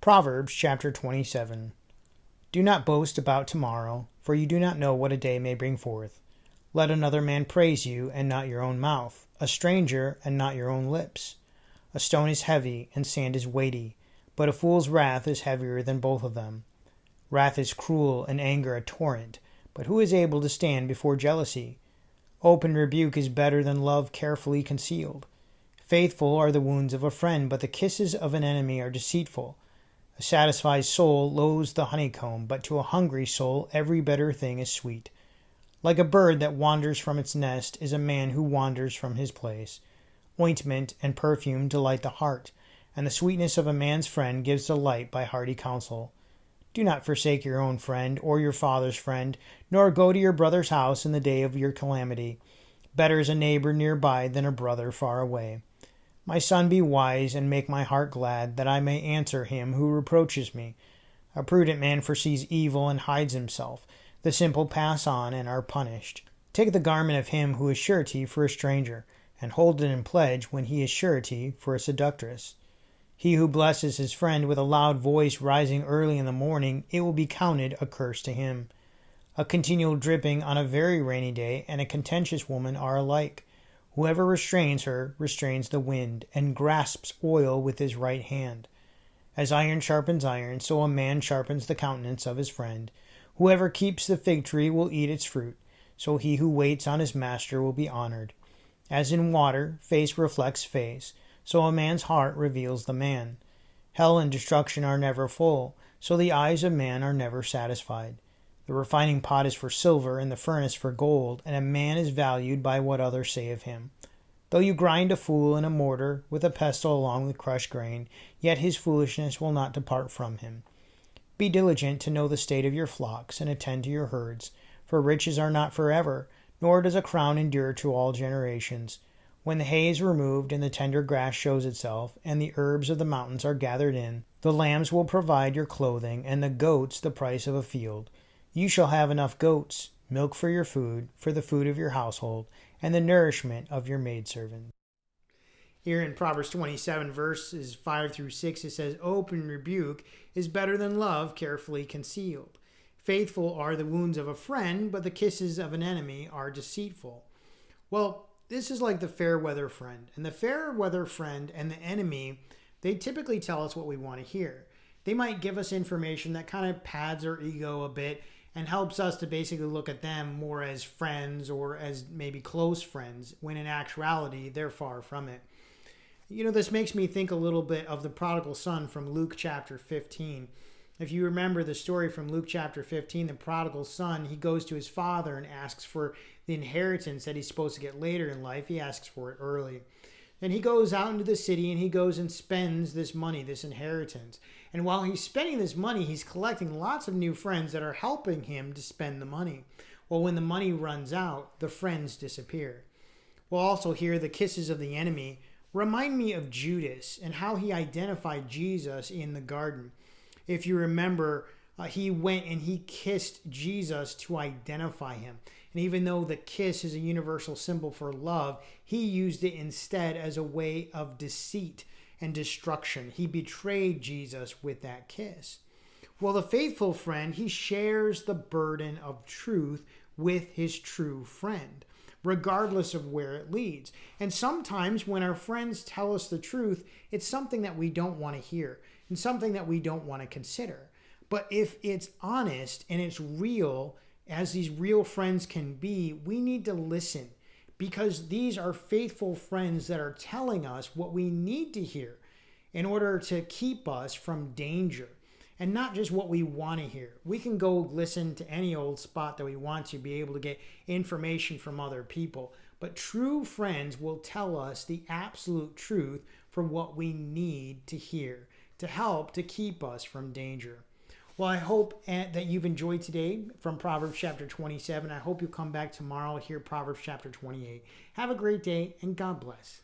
Proverbs chapter 27. Do not boast about tomorrow, for you do not know what a day may bring forth. Let another man praise you, and not your own mouth, a stranger, and not your own lips. A stone is heavy, and sand is weighty, but a fool's wrath is heavier than both of them. Wrath is cruel, and anger a torrent, but who is able to stand before jealousy? Open rebuke is better than love carefully concealed. Faithful are the wounds of a friend, but the kisses of an enemy are deceitful. A satisfied soul loathes the honeycomb, but to a hungry soul every bitter thing is sweet. Like a bird that wanders from its nest is a man who wanders from his place. Ointment and perfume delight the heart, and the sweetness of a man's friend gives delight by hearty counsel. Do not forsake your own friend or your father's friend, nor go to your brother's house in the day of your calamity. Better is a neighbor nearby than a brother far away. My son, be wise, and make my heart glad, that I may answer him who reproaches me. A prudent man foresees evil and hides himself. The simple pass on and are punished. Take the garment of him who is surety for a stranger, and hold it in pledge when he is surety for a seductress. He who blesses his friend with a loud voice rising early in the morning, it will be counted a curse to him. A continual dripping on a very rainy day and a contentious woman are alike. Whoever restrains her restrains the wind, and grasps oil with his right hand. As iron sharpens iron, so a man sharpens the countenance of his friend. Whoever keeps the fig tree will eat its fruit, so he who waits on his master will be honored. As in water, face reflects face, so a man's heart reveals the man. Hell and destruction are never full, so the eyes of man are never satisfied. The refining pot is for silver, and the furnace for gold, and a man is valued by what others say of him. Though you grind a fool in a mortar with a pestle along with crushed grain, yet his foolishness will not depart from him. Be diligent to know the state of your flocks, and attend to your herds, for riches are not forever, nor does a crown endure to all generations. When the hay is removed, and the tender grass shows itself, and the herbs of the mountains are gathered in, the lambs will provide your clothing, and the goats the price of a field. You shall have enough goats, milk for your food, for the food of your household, and the nourishment of your maidservant. Here in Proverbs 27, verses 5 through 6, it says, Open rebuke is better than love carefully concealed. Faithful are the wounds of a friend, but the kisses of an enemy are deceitful. Well, this is like the fair weather friend. And the fair weather friend and the enemy, they typically tell us what we want to hear. They might give us information that kind of pads our ego a bit and helps us to basically look at them more as friends or as maybe close friends, when in actuality, they're far from it. You know, this makes me think a little bit of the prodigal son from Luke chapter 15. If you remember the story from Luke chapter 15, the prodigal son, he goes to his father and asks for the inheritance that he's supposed to get later in life. He asks for it early. Then he goes out into the city and he goes and spends this money, this inheritance. And while he's spending this money, he's collecting lots of new friends that are helping him to spend the money. Well, when the money runs out, the friends disappear. We'll also hear the kisses of the enemy remind me of Judas and how he identified Jesus in the garden. If you remember, he went and he kissed Jesus to identify him. And even though the kiss is a universal symbol for love, he used it instead as a way of deceit and destruction. He betrayed Jesus with that kiss. Well, the faithful friend, he shares the burden of truth with his true friend, regardless of where it leads. And sometimes when our friends tell us the truth, it's something that we don't want to hear and something that we don't want to consider. But if it's honest and it's real, as these real friends can be, we need to listen, because these are faithful friends that are telling us what we need to hear in order to keep us from danger, and not just what we want to hear. We can go listen to any old spot that we want to be able to get information from other people, but true friends will tell us the absolute truth for what we need to hear to help to keep us from danger. Well, I hope that you've enjoyed today from Proverbs chapter 27. I hope you'll come back tomorrow to hear Proverbs chapter 28. Have a great day, and God bless.